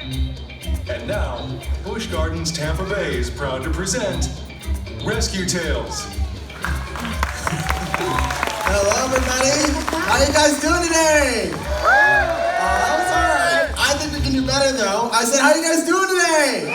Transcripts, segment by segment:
And now, Busch Gardens Tampa Bay is proud to present Rescue Tales. Hello, everybody. How you guys doing today? That was all right. I think we can do better, though. I said, how you guys doing today?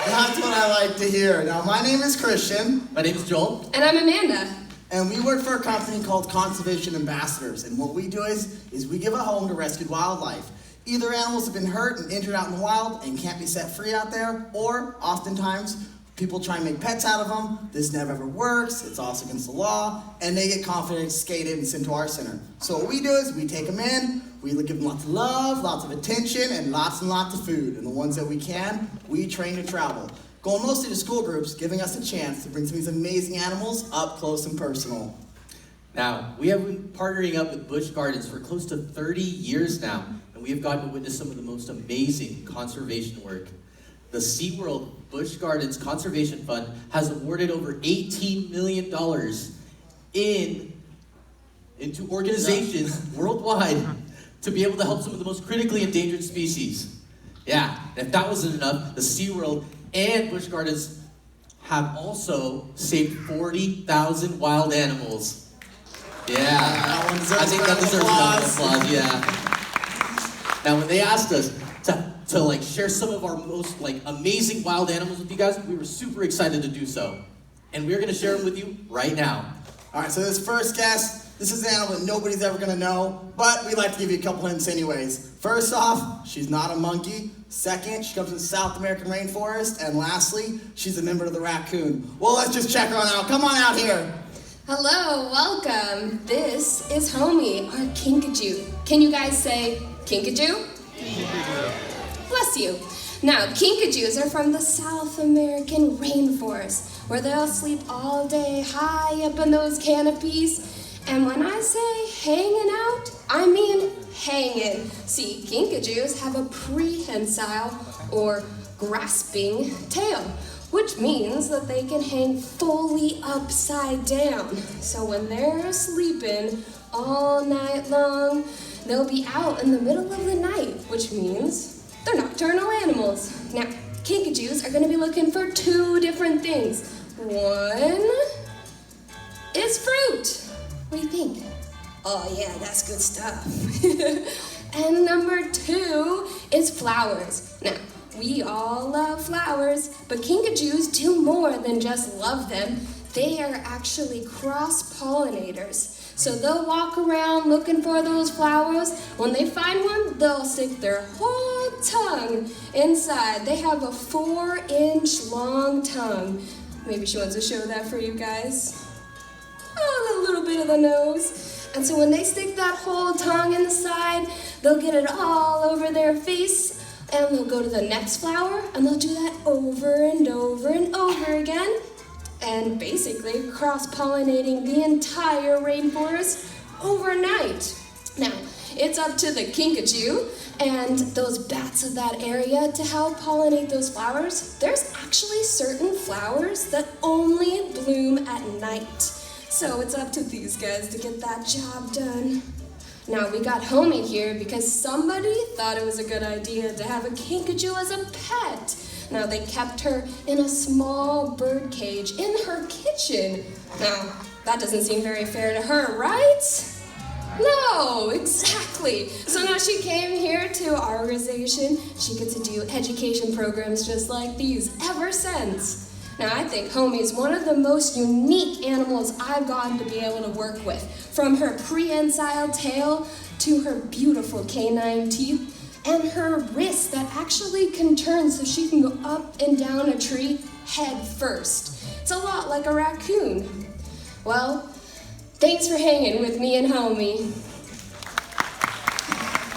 That's what I like to hear. Now, my name is Christian. My name is Joel. And I'm Amanda. And we work for a company called Conservation Ambassadors. And what we do is we give a home to rescued wildlife. Either animals have been hurt and injured out in the wild and can't be set free out there, or oftentimes people try and make pets out of them. This never ever works. It's also against the law, and they get confiscated and sent to our center. So what we do is we take them in, we give them lots of love, lots of attention, and lots of food. And the ones that we can, we train to travel. Going mostly to school groups, giving us a chance to bring some of these amazing animals up close and personal. Now, we have been partnering up with Busch Gardens for close to 30 years now, and we have gotten to witness some of the most amazing conservation work. The SeaWorld Busch Gardens Conservation Fund has awarded over $18 million into organizations worldwide to be able to help some of the most critically endangered species. Yeah, and if that wasn't enough, the SeaWorld and Busch Gardens have also saved 40,000 wild animals. Yeah, I think that deserves another applause, yeah. Now, when they asked us to share some of our most amazing wild animals with you guys, we were super excited to do so. And we're gonna share them with you right now. All right, so this first guest, this is an animal that nobody's ever gonna know, but we'd like to give you a couple hints anyways. First off, she's not a monkey. Second, she comes from the South American rainforest. And lastly, she's a member of the raccoon. Well, let's just check her on out. Come on out here. Hello, welcome. This is Homie, our kinkajou. Can you guys say kinkajou? Bless you. Now, kinkajous are from the South American rainforest, where they'll sleep all day high up in those canopies. And when I say hanging out, I mean hanging. See, kinkajous have a prehensile or grasping tail, which means that they can hang fully upside down. So when they're sleeping all night long, they'll be out in the middle of the night, which means they're nocturnal animals. Now, kinkajous are going to be looking for two different things. One is fruit. What do you think? Oh yeah, that's good stuff. And number two is flowers. Now, we all love flowers, but kinkajous do more than just love them. They are actually cross-pollinators. So they'll walk around looking for those flowers. When they find one, they'll stick their whole tongue inside. They have a 4-inch long tongue. Maybe she wants to show that for you guys. Oh, a little bit of the nose. And so when they stick that whole tongue in the side, they'll get it all over their face, and they'll go to the next flower, and they'll do that over and over and over again, and basically cross-pollinating the entire rainforest overnight. Now, it's up to the kinkajou and those bats of that area to help pollinate those flowers. There's actually certain flowers that only bloom at night. So it's up to these guys to get that job done. Now, we got Homie here because somebody thought it was a good idea to have a kinkajou as a pet. Now, they kept her in a small bird cage in her kitchen. Now, that doesn't seem very fair to her, right? No, exactly. So now she came here to our organization. She gets to do education programs just like these ever since. Now, I think Homie is one of the most unique animals I've gotten to be able to work with. From her prehensile tail to her beautiful canine teeth and her wrists that actually can turn so she can go up and down a tree head first. It's a lot like a raccoon. Well, thanks for hanging with me and Homie.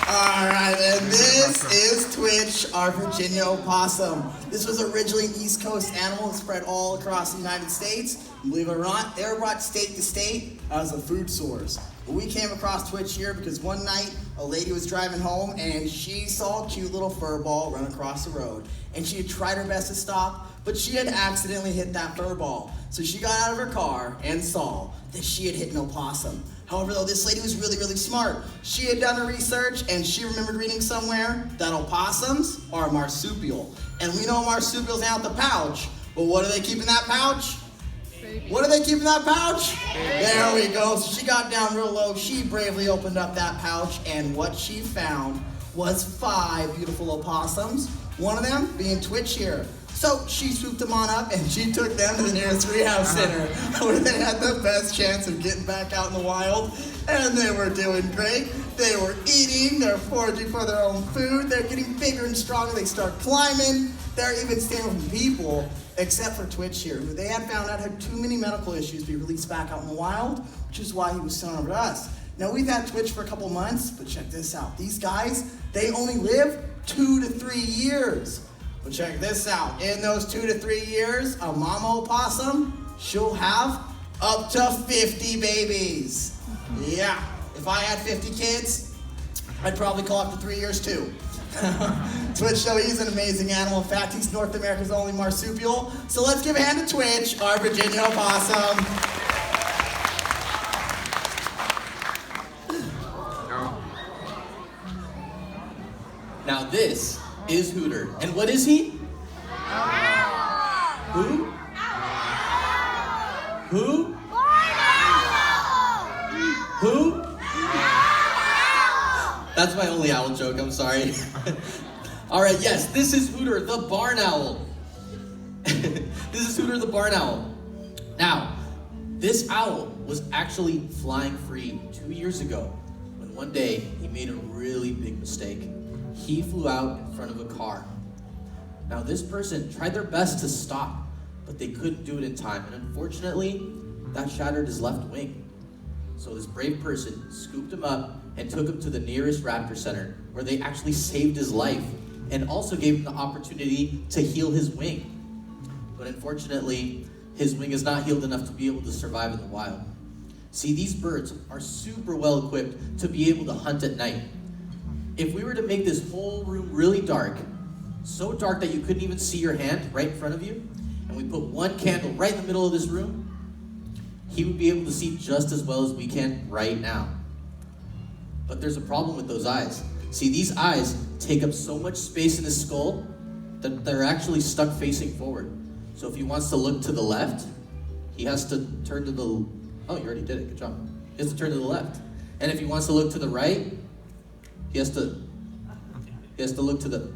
All right, and this is Twitch, our Virginia opossum. This was originally an East Coast animal spread all across the United States. And believe it or not, they were brought state to state as a food source. But we came across Twitch here because one night a lady was driving home and she saw a cute little fur ball run across the road. And she had tried her best to stop, but she had accidentally hit that fur ball. So she got out of her car and saw that she had hit an opossum. However, though, this lady was really, really smart. She had done her research, and she remembered reading somewhere that opossums are marsupial. And we know marsupials out the pouch, but what do they keep in that pouch? What do they keep in that pouch? There we go. So she got down real low. She bravely opened up that pouch, and what she found was 5 beautiful opossums. One of them being Twitch here. So she swooped them on up, and she took them to the nearest rehab center, where they had the best chance of getting back out in the wild. And they were doing great. They were eating. They're foraging for their own food. They're getting bigger and stronger. They start climbing. They're even staying from people. Except for Twitch here, who they had found out had too many medical issues to be released back out in the wild, which is why he was sent over to us. Now, we've had Twitch for a couple months, but check this out. These guys, they only live 2 to 3 years. But check this out. In those 2 to 3 years, a mama opossum, she'll have up to 50 babies. Yeah, if I had 50 kids, I'd probably call after 3 years too. Twitch, though, he's an amazing animal. In fact, he's North America's only marsupial. So let's give a hand to Twitch, our Virginia opossum. Now this is Hooter. And what is he? Who? Who? Who? That's my only owl joke, I'm sorry. All right, yes, this is Hooter the barn owl. This is Hooter the barn owl. Now, this owl was actually flying free 2 years ago when one day he made a really big mistake. He flew out in front of a car. Now, this person tried their best to stop, but they couldn't do it in time. And unfortunately, that shattered his left wing. So this brave person scooped him up and took him to the nearest raptor center, where they actually saved his life and also gave him the opportunity to heal his wing. But unfortunately, his wing is not healed enough to be able to survive in the wild. See, these birds are super well equipped to be able to hunt at night. If we were to make this whole room really dark, so dark that you couldn't even see your hand right in front of you, and we put one candle right in the middle of this room, he would be able to see just as well as we can right now. But there's a problem with those eyes. See, these eyes take up so much space in his skull that they're actually stuck facing forward. So if he wants to look to the left, he has to turn to the... Oh, you already did it. Good job. He has to turn to the left. And if he wants to look to the right, he has to look to the...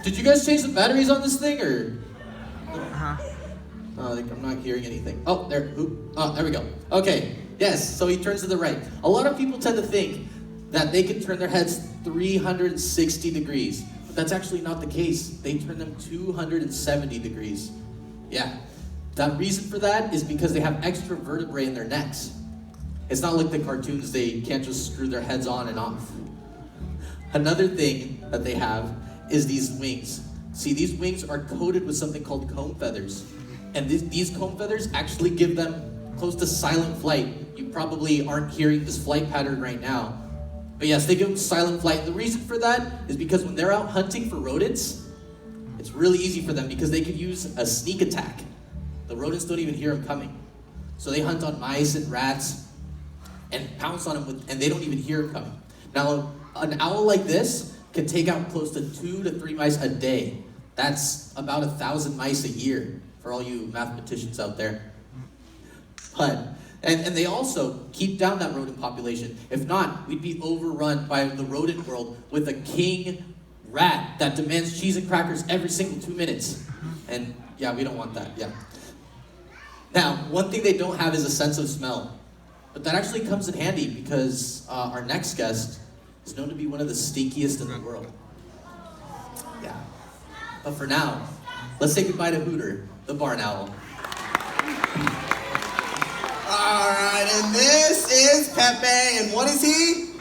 Did you guys change the batteries on this thing, or... I'm not hearing anything. Oh, there. Oh, there we go. Okay. Yes, so he turns to the right. A lot of people tend to think that they can turn their heads 360 degrees, but that's actually not the case. They turn them 270 degrees. Yeah. The reason for that is because they have extra vertebrae in their necks. It's not like the cartoons, they can't just screw their heads on and off. Another thing that they have is these wings. See, these wings are coated with something called comb feathers. And these comb feathers actually give them close to silent flight. You probably aren't hearing this flight pattern right now. But yes, they give them silent flight. And the reason for that is because when they're out hunting for rodents, it's really easy for them because they can use a sneak attack. The rodents don't even hear them coming. So they hunt on mice and rats and pounce on them, and they don't even hear them coming. Now, an owl like this can take out close to 2 to 3 mice a day. That's about 1,000 mice a year for all you mathematicians out there. But, and they also keep down that rodent population. If not, we'd be overrun by the rodent world with a king rat that demands cheese and crackers every single 2 minutes. And yeah, we don't want that, yeah. Now, one thing they don't have is a sense of smell. But that actually comes in handy because our next guest is known to be one of the stinkiest in the world. Yeah. But for now, let's say goodbye to Hooter, the barn owl. All right, and this is Pepe, and what is he?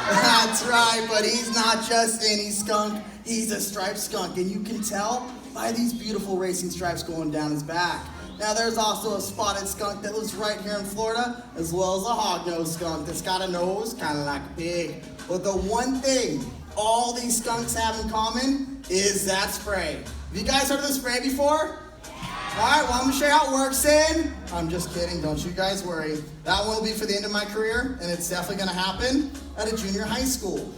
That's right, but he's not just any skunk, he's a striped skunk, and you can tell by these beautiful racing stripes going down his back. Now, there's also a spotted skunk that lives right here in Florida, as well as a hog-nosed skunk that's got a nose kind of like a pig. But the one thing all these skunks have in common is that spray. Have you guys heard of the spray before? Alright, well I'm gonna show you how it works in. I'm just kidding, don't you guys worry. That one will be for the end of my career, and it's definitely gonna happen at a junior high school.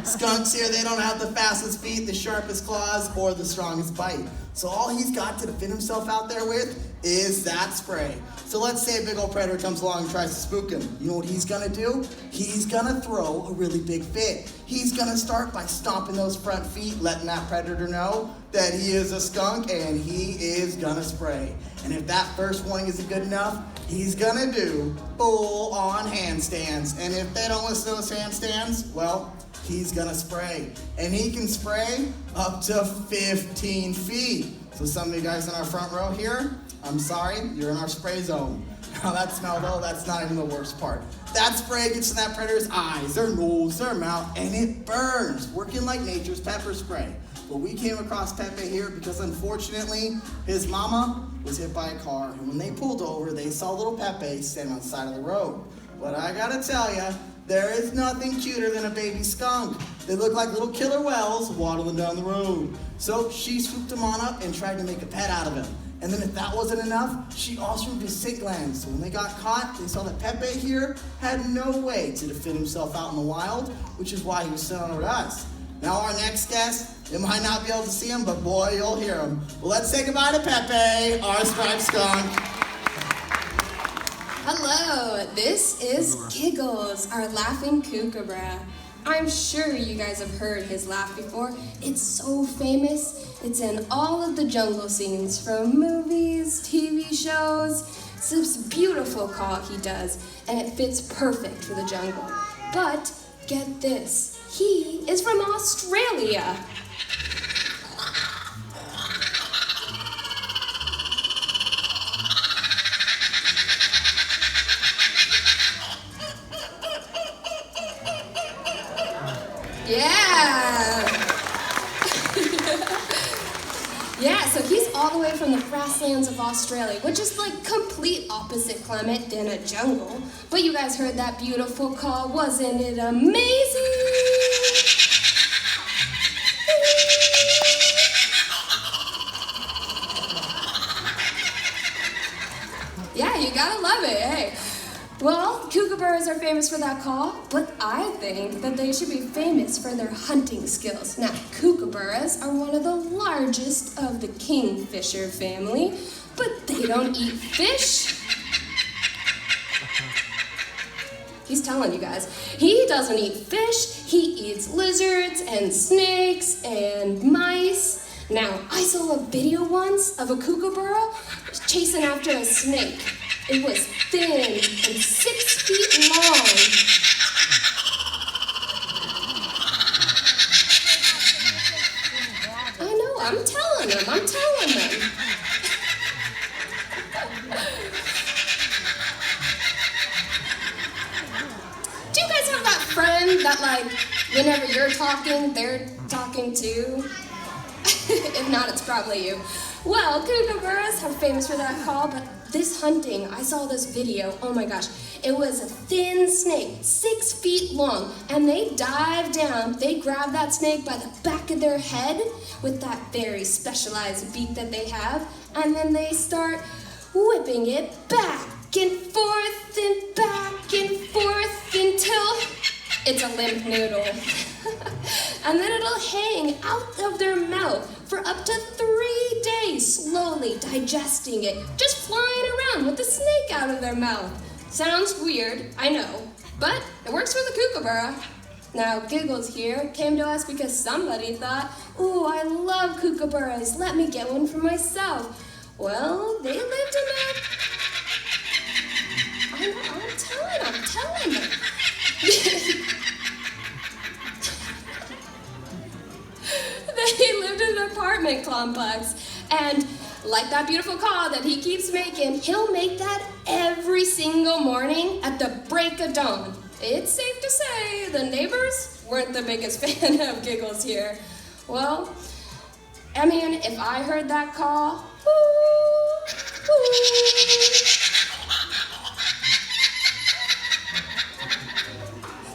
Skunks here, they don't have the fastest feet, the sharpest claws, or the strongest bite. So all he's got to defend himself out there with is that spray. So let's say a big old predator comes along and tries to spook him. You know what he's gonna do? He's gonna throw a really big fit. He's gonna start by stomping those front feet, letting that predator know that he is a skunk and he is gonna spray. And if that first warning isn't good enough, he's gonna do full-on handstands. And if they don't listen to those handstands, well, he's gonna spray. And he can spray up to 15 feet. So some of you guys in our front row here, I'm sorry, you're in our spray zone. Now that smell though, that's not even the worst part. That spray gets in that predator's eyes, their nose, their mouth, and it burns, working like nature's pepper spray. But we came across Pepe here because unfortunately, his mama was hit by a car. And when they pulled over, they saw little Pepe standing on the side of the road. But I gotta tell ya, there is nothing cuter than a baby skunk. They look like little killer whales waddling down the road. So she swooped him on up and tried to make a pet out of him. And then if that wasn't enough, she also removed his scent glands. So when they got caught, they saw that Pepe here had no way to defend himself out in the wild, which is why he was sent over to us. Now our next guest, you might not be able to see him, but boy, you'll hear him. Well, let's say goodbye to Pepe, our striped skunk. Hello, this is Giggles, our laughing kookaburra. I'm sure you guys have heard his laugh before. It's so famous. It's in all of the jungle scenes from movies, TV shows. It's this beautiful call he does, and it fits perfect for the jungle. But get this, he is from Australia. Yeah! Yeah, so he's all the way from the grasslands of Australia, which is like complete opposite climate than a jungle. But you guys heard that beautiful call, wasn't it amazing? Yeah, you gotta love it, hey. Well, kookaburras are famous for that call, but I think that they should be famous for their hunting skills. Now, kookaburras are one of the largest of the kingfisher family, but they don't eat fish. He's telling you guys, he doesn't eat fish, he eats lizards and snakes and mice. Now, I saw a video once of a kookaburra chasing after a snake. It was thin and 6 feet long. I know, I'm telling them. Do you guys have that friend that, like, whenever you're talking, they're talking too? If not, it's probably you. Well, kookaburras are famous for that call, but this hunting, I saw this video, oh my gosh. It was a thin snake, 6 feet long, and they dive down, they grab that snake by the back of their head with that very specialized beak that they have, and then they start whipping it back and forth until it's a limp noodle. And then it'll hang out of their mouth for up to 3 days, slowly digesting it, just flying around with the snake out of their mouth. Sounds weird, I know, but it works for the kookaburra. Now, Giggles here came to us because somebody thought, ooh, I love kookaburras, let me get one for myself. Well, they lived in a... I'm telling them. They lived in an apartment complex, and like that beautiful call that he keeps making, he'll make that every single morning at the break of dawn. It's safe to say the neighbors weren't the biggest fan of Giggles here. Well, I mean, if I heard that call,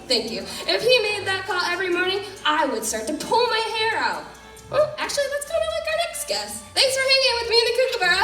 thank you. If he made that call every morning, I would start to pull my hair out. Well, actually, that's kind of like our next next guest. Thanks for hanging with me in the Kookaburra.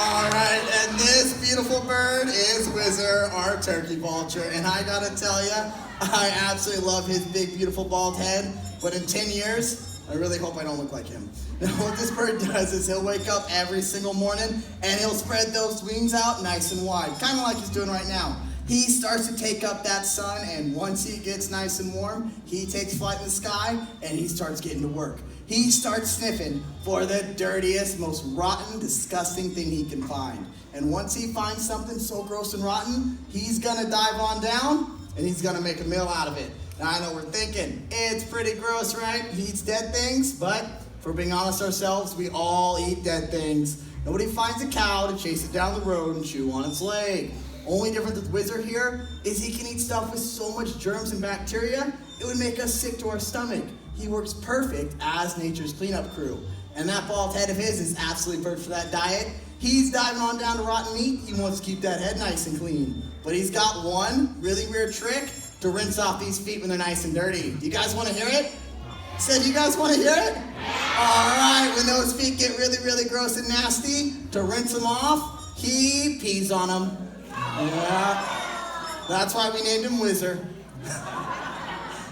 All right, and this beautiful bird is Whizzer, our turkey vulture. And I gotta tell you, I absolutely love his big, beautiful bald head. But in 10 years, I really hope I don't look like him. Now, what this bird does is he'll wake up every single morning and he'll spread those wings out nice and wide, kind of like he's doing right now. He starts to take up that sun, and once he gets nice and warm, he takes flight in the sky and he starts getting to work. He starts sniffing for the dirtiest, most rotten, disgusting thing he can find. And once he finds something so gross and rotten, he's gonna dive on down and he's gonna make a meal out of it. Now I know we're thinking, it's pretty gross, right? He eats dead things, but if we're being honest ourselves, we all eat dead things. Nobody finds a cow to chase it down the road and chew on its leg. Only difference with Whizzer here is he can eat stuff with so much germs and bacteria, it would make us sick to our stomach. He works perfect as nature's cleanup crew. And that bald head of his is absolutely perfect for that diet. He's diving on down to rotten meat. He wants to keep that head nice and clean. But he's got one really weird trick to rinse off these feet when they're nice and dirty. Do you guys want to hear it? Said you guys want to hear it? All right, when those feet get really, really gross and nasty, to rinse them off, he pees on them. Yeah, that's why we named him Whizzer.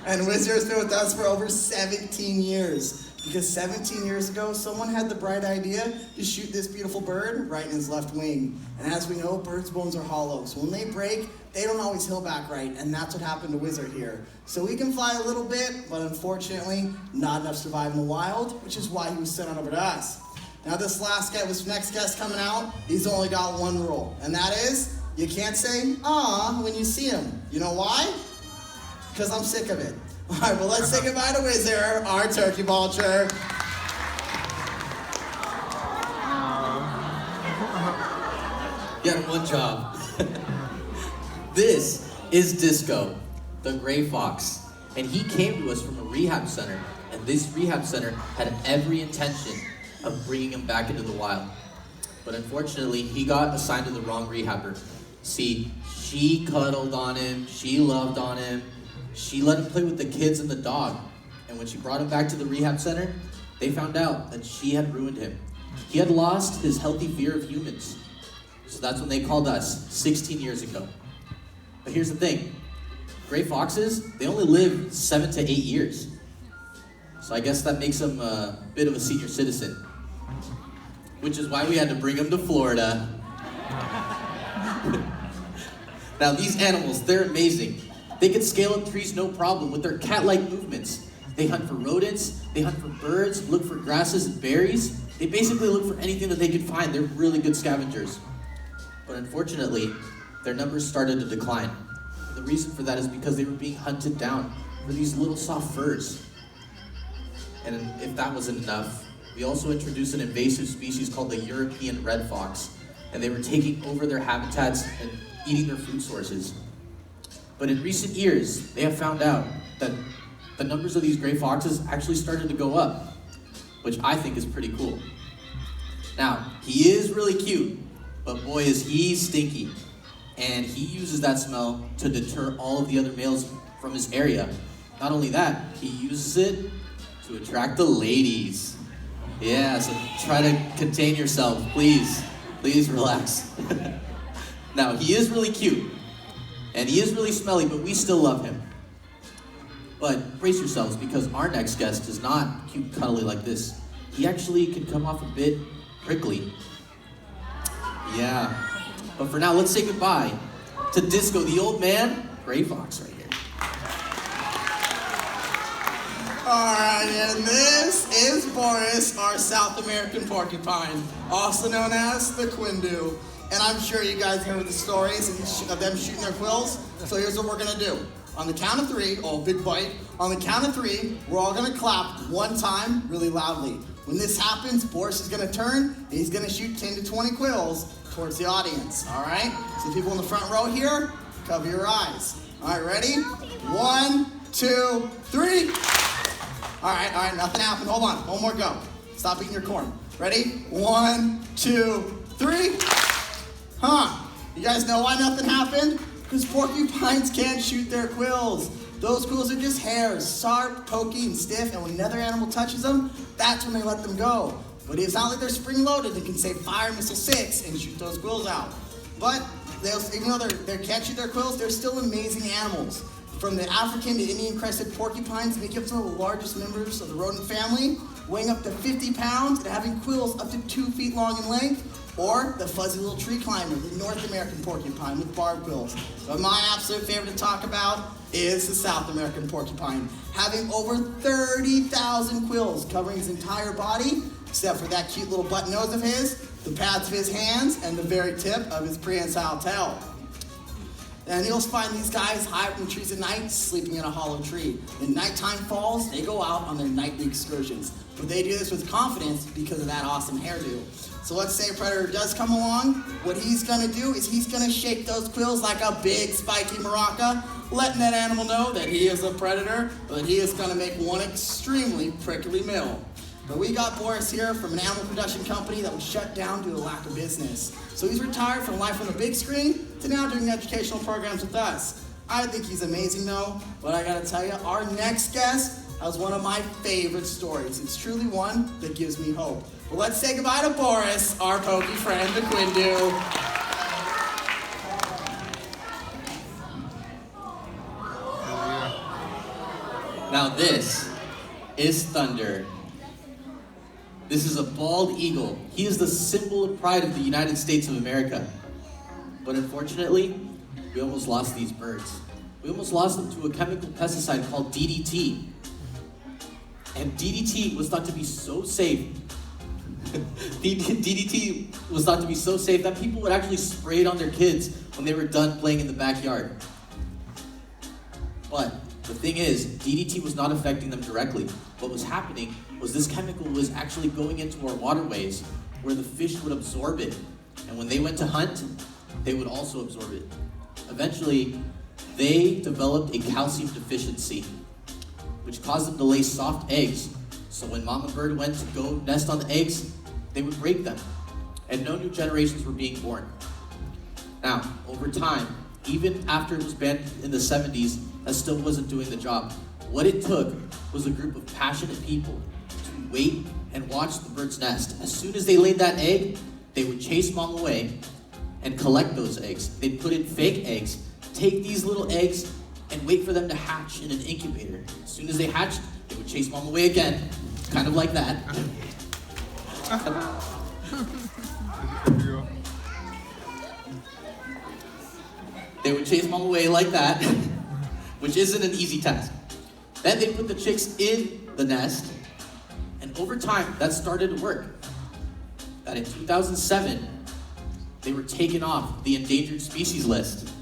And Whizzer has been with us for over 17 years. Because 17 years ago, someone had the bright idea to shoot this beautiful bird right in his left wing. And as we know, birds' bones are hollow. So when they break, they don't always heal back right. And that's what happened to Whizzer here. So he can fly a little bit, but unfortunately, not enough to survive in the wild, which is why he was sent on over to us. Now this next guest coming out, he's only got one rule. And that is, you can't say, "Aw," when you see him. You know why? Because I'm sick of it. All right, well, let's say goodbye to Whizzer, our turkey vulture. You had one job. This is Disco, the gray fox. And he came to us from a rehab center. And this rehab center had every intention of bringing him back into the wild. But unfortunately, he got assigned to the wrong rehabber. See, she cuddled on him, she loved on him, she let him play with the kids and the dog. And when she brought him back to the rehab center, they found out that she had ruined him. He had lost his healthy fear of humans. So that's when they called us 16 years ago. But here's the thing. Gray foxes, they only live 7 to 8 years. So I guess that makes him a bit of a senior citizen. Which is why we had to bring him to Florida. Now these animals, they're amazing. They can scale up trees no problem with their cat-like movements. They hunt for rodents, they hunt for birds, look for grasses and berries. They basically look for anything that they can find. They're really good scavengers. But unfortunately, their numbers started to decline. The reason for that is because they were being hunted down for these little soft furs. And if that wasn't enough, we also introduced an invasive species called the European red fox. And they were taking over their habitats and eating their food sources. But in recent years, they have found out that the numbers of these gray foxes actually started to go up, which I think is pretty cool. Now, he is really cute, but boy is he stinky. And he uses that smell to deter all of the other males from his area. Not only that, he uses it to attract the ladies. Yeah, so try to contain yourself, please. Please relax. Now, he is really cute, and he is really smelly, but we still love him. But brace yourselves, because our next guest is not cute and cuddly like this. He actually can come off a bit prickly. Yeah. But for now, let's say goodbye to Disco, the old man, Gray Fox right here. All right, and this is Boris, our South American porcupine, also known as the Quindu. And I'm sure you guys heard the stories of them shooting their quills. So here's what we're gonna do. On the count of 3, oh, big bite. On the count of 3, we're all gonna clap one time really loudly. When this happens, Boris is gonna turn and he's gonna shoot 10 to 20 quills towards the audience, all right? So people in the front row here, cover your eyes. All right, ready? 1, 2, 3. All right, nothing happened. Hold on, one more go. Stop eating your corn. Ready? 1, 2, 3. Huh, you guys know why nothing happened? Because porcupines can't shoot their quills. Those quills are just hairs, sharp, pokey, and stiff, and when another animal touches them, that's when they let them go. But it's not like they're spring-loaded and can say fire missile 6 and shoot those quills out. But even though they can't shoot their quills, they're still amazing animals. From the African to Indian crested porcupines, make up some of the largest members of the rodent family, weighing up to 50 pounds and having quills up to 2 feet long in length. Or the fuzzy little tree climber, the North American porcupine with barb quills. But my absolute favorite to talk about is the South American porcupine, having over 30,000 quills covering his entire body, except for that cute little button nose of his, the pads of his hands, and the very tip of his prehensile tail. And you'll find these guys high up in the trees at night, sleeping in a hollow tree. When nighttime falls, they go out on their nightly excursions. But they do this with confidence because of that awesome hairdo. So let's say a predator does come along. What he's gonna do is he's gonna shake those quills like a big spiky maraca, letting that animal know that he is a predator, but he is gonna make one extremely prickly meal. But we got Boris here from an animal production company that was shut down due to lack of business. So he's retired from life on the big screen to now doing educational programs with us. I think he's amazing though, but I gotta tell you, our next guest has one of my favorite stories. It's truly one that gives me hope. But let's say goodbye to Boris, our pokey friend, the Quindu. Now this is Thunder. This is a bald eagle. He is the symbol of pride of the United States of America. But unfortunately, we almost lost these birds. We almost lost them to a chemical pesticide called DDT. And DDT was thought to be so safe. DDT was thought to be so safe that people would actually spray it on their kids when they were done playing in the backyard. But the thing is, DDT was not affecting them directly. What was happening was this chemical was actually going into our waterways where the fish would absorb it. And when they went to hunt, they would also absorb it. Eventually, they developed a calcium deficiency, which caused them to lay soft eggs. So when mama bird went to go nest on the eggs, they would break them. And no new generations were being born. Now, over time, even after it was banned in the 70s, that still wasn't doing the job. What it took was a group of passionate people to wait and watch the bird's nest. As soon as they laid that egg, they would chase mom away and collect those eggs. They'd put in fake eggs, take these little eggs, and wait for them to hatch in an incubator. As soon as they hatched, they would chase mom away again, kind of like that. They would chase mom away like that, which isn't an easy task. Then they put the chicks in the nest, and over time, that started to work. That in 2007, they were taken off the endangered species list.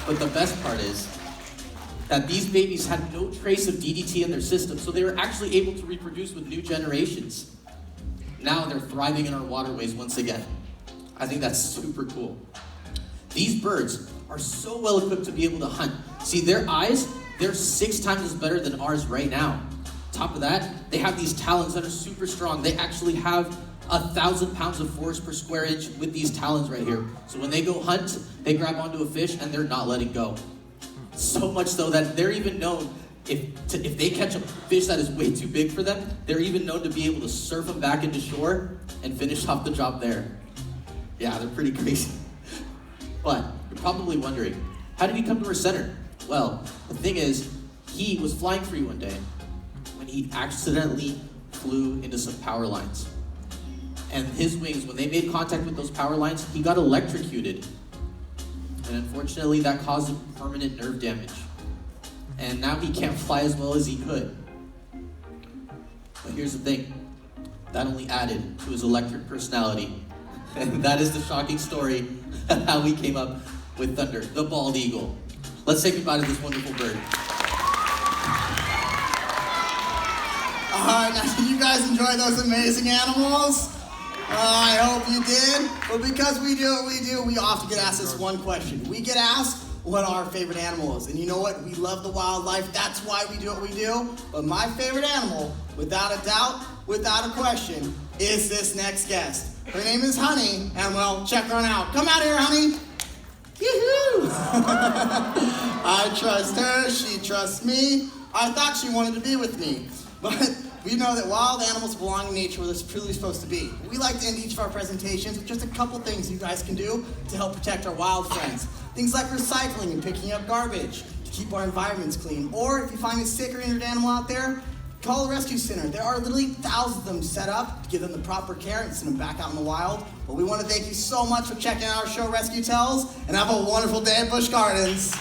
But the best part is that these babies had no trace of DDT in their system, so they were actually able to reproduce with new generations. Now they're thriving in our waterways once again. I think that's super cool. These birds are so well equipped to be able to hunt. See, their eyes, they're 6 times as better than ours right now. Top of that, they have these talons that are super strong. They actually have 1,000 pounds of force per square inch with these talons right here. So when they go hunt, they grab onto a fish and they're not letting go. So much so that they're even known, if they catch a fish that is way too big for them, they're even known to be able to surf them back into shore and finish off the job there. Yeah, they're pretty crazy. But you're probably wondering, how did he come to our center? Well, the thing is, he was flying free one day when he accidentally flew into some power lines. And his wings, when they made contact with those power lines, he got electrocuted. And unfortunately, that caused him permanent nerve damage. And now he can't fly as well as he could. But here's the thing, that only added to his electric personality. And that is the shocking story of how we came up with Thunder, the bald eagle. Let's say goodbye to this wonderful bird. Now, did you guys enjoy those amazing animals? I hope you did. But because we do what we do, we often get asked this one question. We get asked what our favorite animal is. And you know what? We love the wildlife. That's why we do what we do. But my favorite animal, without a doubt, without a question, is this next guest. Her name is Honey, and well, check her out. Come out here, Honey. Yoo-hoo! I trust her, she trusts me. I thought she wanted to be with me. But we know that wild animals belong in nature where they're truly supposed to be. We like to end each of our presentations with just a couple things you guys can do to help protect our wild friends. Things like recycling and picking up garbage to keep our environments clean. Or if you find a sick or injured animal out there, call the rescue center. There are literally thousands of them set up to give them the proper care and send them back out in the wild. But we want to thank you so much for checking out our show, Rescue Tells, and have a wonderful day at Busch Gardens.